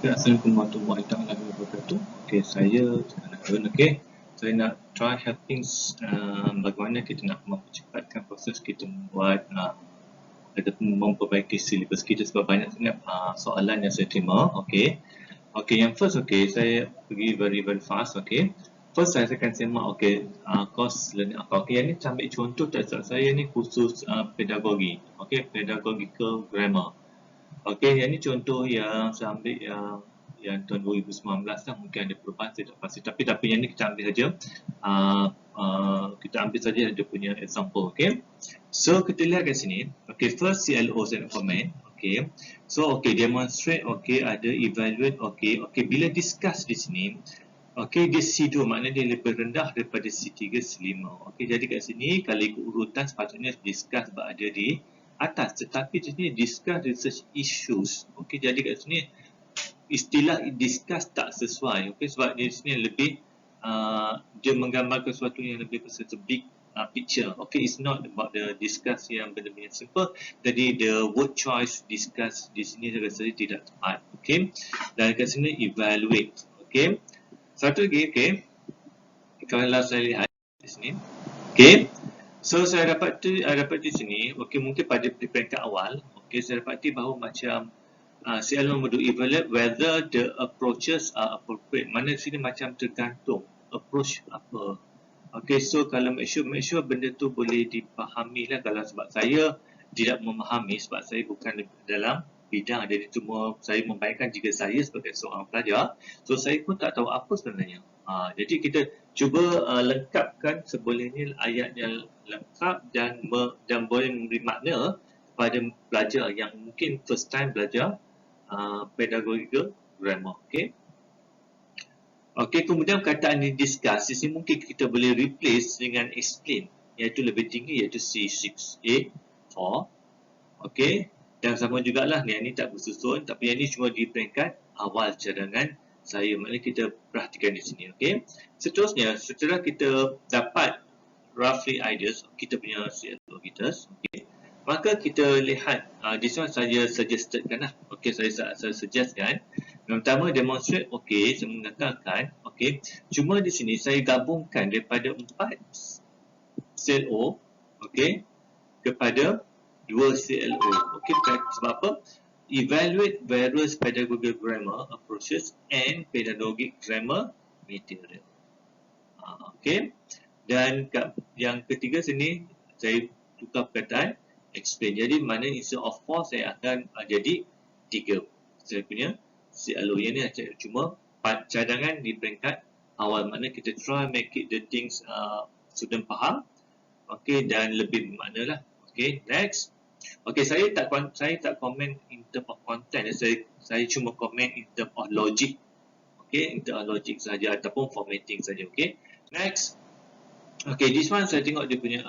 Okay, Assalamualaikum warahmatullahi wabarakatuh. Okay, saya Harun. Okay, saya nak try helping bagaimana kita nak mempercepatkan proses kita membuat ataupun memperbaiki silibus kita sebab banyak sangat soalan yang saya terima. Okay, yang first, saya pergi very fast. Okay, first saya akan semak course learning apa. Okay, yang ni saya ambil contoh test saya ni khusus pedagogi. Okay, pedagogical grammar. Okey, yang ni contoh yang saya ambil yang tahun 2019 lah, mungkin ada perubahan saya tak pasti, tapi yang ni kita ambil saja kita ambil saja dia punya example. Okey, so kita lihat kat sini. Okey, first CLO saya nak comment. Okey, so demonstrate, ada evaluate. Okey, bila discuss di sini, dia C2, maknanya dia lebih rendah daripada C3, C5. Okey, jadi kat sini kalau ikut urutan sepatutnya discuss berada di atas, tetapi di sini discuss research issues. Okey, jadi kat sini istilah discuss tak sesuai. Okey, sebab di sini lebih dia menggambarkan sesuatu yang lebih seperti big picture. Okey, it's not about the discuss yang benar-benar simple. Jadi the word choice discuss di sini saya rasa tidak tepat. Okey, dan kat sini evaluate. Okey, satu lagi. Okey, kalau saya lihat di sini. Okey, so saya dapat di sini, mungkin pada peringkat awal, saya dapati bahawa macam CL nombor 2 evaluate whether the approaches are appropriate. Mana sini macam tergantung approach apa. So kalau make sure benda tu boleh dipahami lah. Kalau sebab saya tidak memahami sebab saya bukan dalam bidang, jadi cuma saya membayangkan jika saya sebagai seorang pelajar, so saya pun tak tahu apa sebenarnya. Jadi kita cuba lengkapkan sebolehnya ayat yang lengkap dan boleh memberi makna kepada pelajar yang mungkin first time belajar pedagogical grammar. Okey, kemudian perkataan ini discuss, di sini mungkin kita boleh replace dengan explain, iaitu lebih tinggi, iaitu C6A4. Okey, dan sama jugalah yang ni tak bersusun, tapi yang ni cuma di peringkat awal cadangan saya, maknanya kita perhatikan di sini. Okey, seterusnya setelah kita dapat roughly ideas kita punya CLO kita, maka kita lihat di sini saya suggestedkan lah. Saya suggestkan yang pertama demonstrate. Saya mengatakan cuma di sini saya gabungkan daripada 4 CLO kepada 2 CLO. Sebab apa? Evaluate various pedagogical grammar approaches and pedagogic grammar material. Dan yang ketiga sini saya tukar perkataan explain. Jadi mana instead of 4 saya akan jadi 3. Saya punya CLO yang ni cuma cadangan di peringkat awal, mana kita try make it the things student faham dan lebih bermakna lah. Next. Saya tak komen in term of content, saya cuma komen in term of logic. In term of logic saja ataupun formatting saja. Next. This one saya tengok dia punya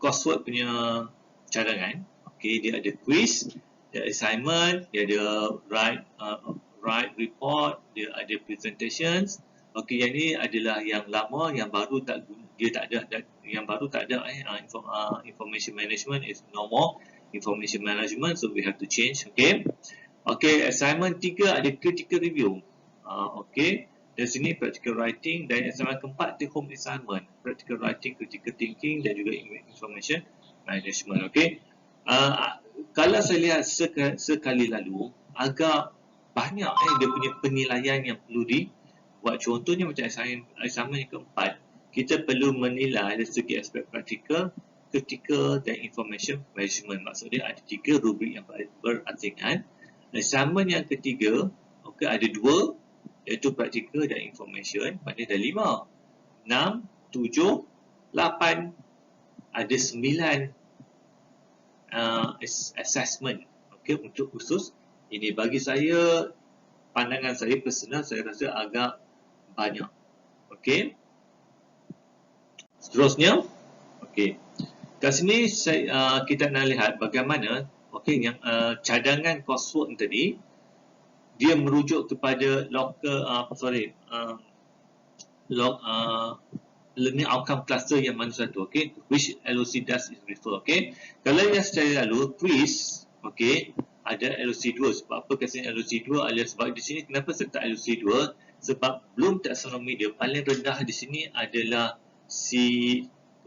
coursework punya cadangan. Dia ada quiz, dia ada assignment, dia ada write report, dia ada presentations. Yang ni adalah yang lama, yang baru tak ada. Yang baru tak ada information management is no more information management, so we have to change. Assignment 3 ada critical review. Dari sini practical writing, dan assignment keempat itu home assignment, practical writing, critical thinking dan juga information management. Kalau saya lihat sekali lalu agak banyak dia punya penilaian yang perlu dibuat. Contohnya macam assignment yang keempat, kita perlu menilai dari segi aspek praktikal, critical dan information management. Maksudnya ada 3 rubrik yang berasingan. Assignment yang ketiga ada 2, iaitu practical dan information, maknanya ada 5, 6, 7, 8, ada 9 assessment untuk khusus ini. Bagi saya, pandangan saya personal, saya rasa agak banyak. Seterusnya, kat sini kita nak lihat bagaimana yang cadangan coursework tadi dia merujuk kepada learning outcome cluster yang mana satu, which LOC does is refer. Kalau yang secara lalu quiz, ada LOC2. Sebab apa kat sini LOC2 adalah sebab di sini kenapa serta LOC2? Sebab belum taksonomi dia paling rendah di sini adalah C,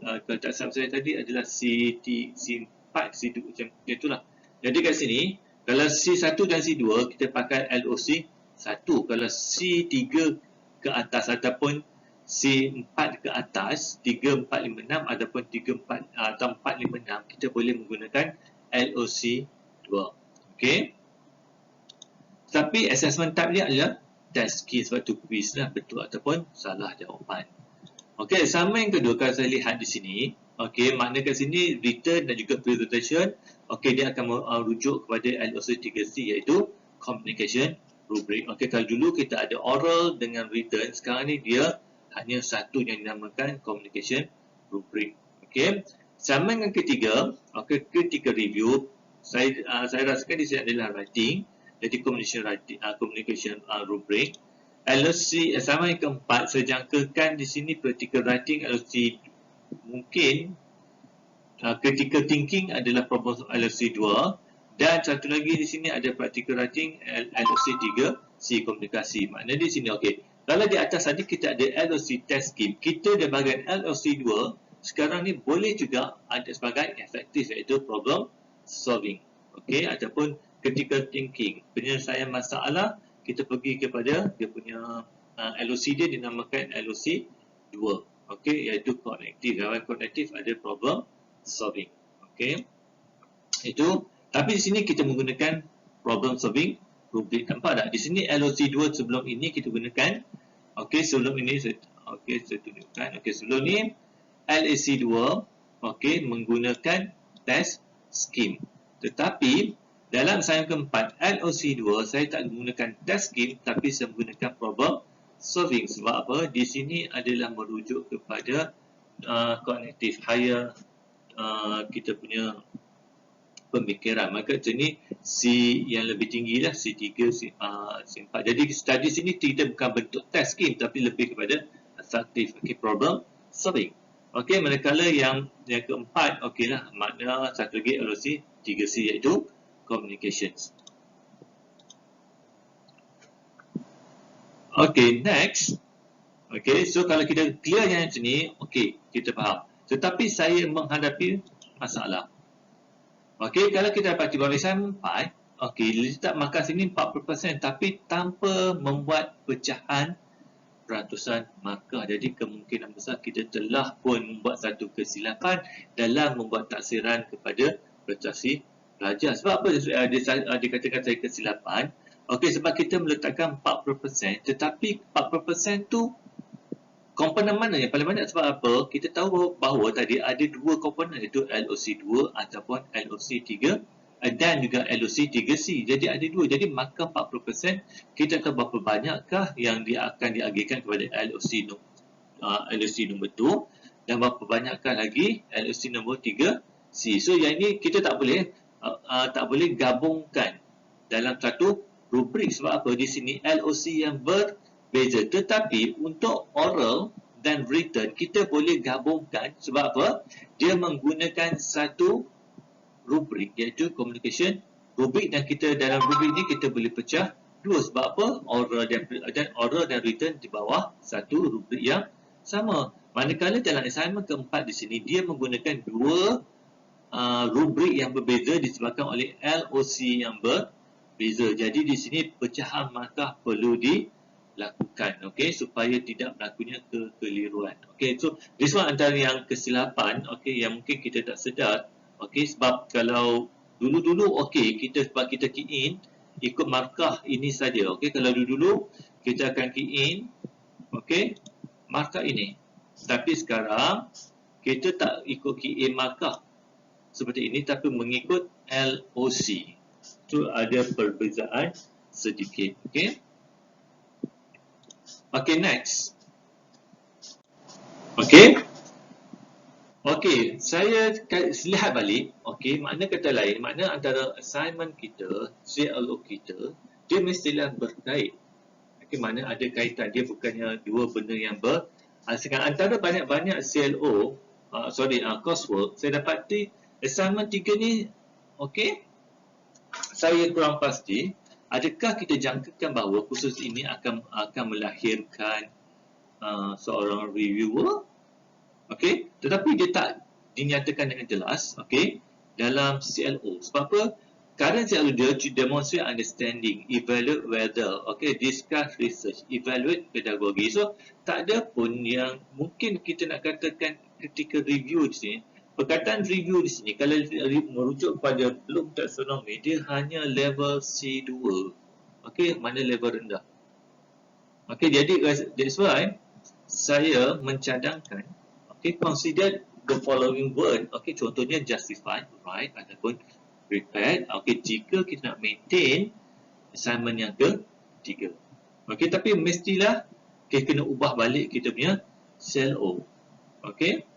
kalau tak salah saya tadi adalah C4, C2 macam itulah. Jadi kat sini kalau C1 dan C2 kita pakai LOC1. Kalau C3 ke atas ataupun C4 ke atas 3, 4, 5, 6 ataupun 3, 4 atau 4, 5, 6 kita boleh menggunakan LOC2. Okey. Tapi assessment type dia adalah test key sebab tu quiz lah betul ataupun salah jawapan. Okey, sama yang kedua kalau saya lihat di sini, okey, makna kat sini written dan juga presentation, okey dia akan merujuk kepada LOC3C iaitu communication rubric. Okey, kalau dulu kita ada oral dengan written, sekarang ni dia hanya satu yang dinamakan communication rubric. Okey. Sama dengan ketiga, okey, ketika review saya rasakan di sini adalah writing, jadi communication rubric. LOC sama yang keempat saya jangkakan di sini practical writing LOC mungkin critical thinking adalah problem LOC 2 dan satu lagi di sini ada practical writing LOC 3 C komunikasi. Maknanya di sini okey. Kalau di atas tadi kita ada LOC test scheme, kita di bahagian LOC 2 sekarang ni boleh juga ada sebagai efektif iaitu problem solving. Okey, ataupun critical thinking, penyelesaian masalah, kita pergi kepada dia punya LOC dia dinamakan LOC 2. Okey, iaitu cognitive. Dalam cognitive ada problem solving. Okey. Itu tapi di sini kita menggunakan problem solving rubric. Nampak tak? Di sini LOC 2 sebelum ini kita gunakan. Okey, sebelum ini saya tunjukkan. Okey, sebelum ni LAC 2 okey menggunakan test scheme. Tetapi dalam assignment keempat LOC 2 saya tak menggunakan test scheme tapi saya menggunakan problem solving. Sebab apa? Di sini adalah merujuk kepada cognitive higher kita punya pemikiran. Maka sini C yang lebih tinggi lah C3, C4. Jadi study sini tidak bukan bentuk test scheme tapi lebih kepada effective problem solving. Okey, manakala yang keempat okeylah makna satu lagi LOC 3C iaitu communications. Okay, next. Okay, so kalau kita clear yang sini, okay, kita faham. Tetapi saya menghadapi masalah. Okay, kalau kita dapat bahawa assignment 4, okay, letak markah sini 40% tapi tanpa membuat pecahan ratusan markah. Jadi kemungkinan besar kita telah pun membuat satu kesilapan dalam membuat taksiran kepada prestasi pelajar. Sebab apa dikatakan saya kesilapan? Okey, sebab kita meletakkan 40% tetapi 40% tu komponen mana yang paling banyak? Sebab apa? Kita tahu bahawa tadi ada dua komponen iaitu LOC2 ataupun LOC3 dan juga LOC3C. Jadi ada dua. Jadi maka 40% kita tahu berapa banyakkah yang dia akan diagihkan kepada LOC nombor 2 dan berapa banyakkah lagi LOC nombor 3C. So yang ini kita tak boleh gabungkan dalam satu rubrik. Sebab apa? Di sini LOC yang berbeza. Tetapi untuk oral dan written kita boleh gabungkan. Sebab apa? Dia menggunakan satu rubrik iaitu communication rubrik dan kita dalam rubrik ni kita boleh pecah dua. Sebab apa? Oral dan written di bawah satu rubrik yang sama. Manakala dalam assignment keempat di sini dia menggunakan dua rubrik yang berbeza disebabkan oleh LOC yang berbeza. Jadi di sini pecahan markah perlu dilakukan, okey, supaya tidak berlakunya kekeliruan. Okey, so this one antara yang kesilapan, okey, yang mungkin kita tak sedar. Okey, sebab kalau dulu-dulu okey, sebab kita key in ikut markah ini saja. Okey, kalau dulu kita akan key in okey, markah ini. Tapi sekarang kita tak ikut key in markah seperti ini tapi mengikut LOC. So ada perbezaan sedikit. Okey. Okey, next. Okey. Okey, saya lihat balik. Okey, makna kata lain, makna antara assignment kita, CLO kita, dia mestilah berkait. Okey, mana ada kaitan. Dia bukannya dua benda yang berasingkan. Antara banyak-banyak CLO, coursework, saya dapati assignment 3 ni, okey, saya kurang pasti, adakah kita jangkakan bahawa kursus ini akan melahirkan seorang reviewer, okey, tetapi dia tak dinyatakan dengan jelas, okey, dalam CLO. Sebab apa? Kadang CLO dia demonstrate understanding, evaluate whether, okey, discuss research, evaluate pedagogy. So, tak ada pun yang mungkin kita nak katakan ketika review di sini. Perkataan review di sini, kalau merujuk kepada Bloom Taxonomy, dia hanya level C2. Okey, mana level rendah. Okey, jadi that's why saya mencadangkan, okey, consider the following word. Okey, contohnya justify, right, ataupun prepared. Okey, jika kita nak maintain assignment yang ketiga. Okey, tapi mestilah kita kena ubah balik kita punya CLO. Okey.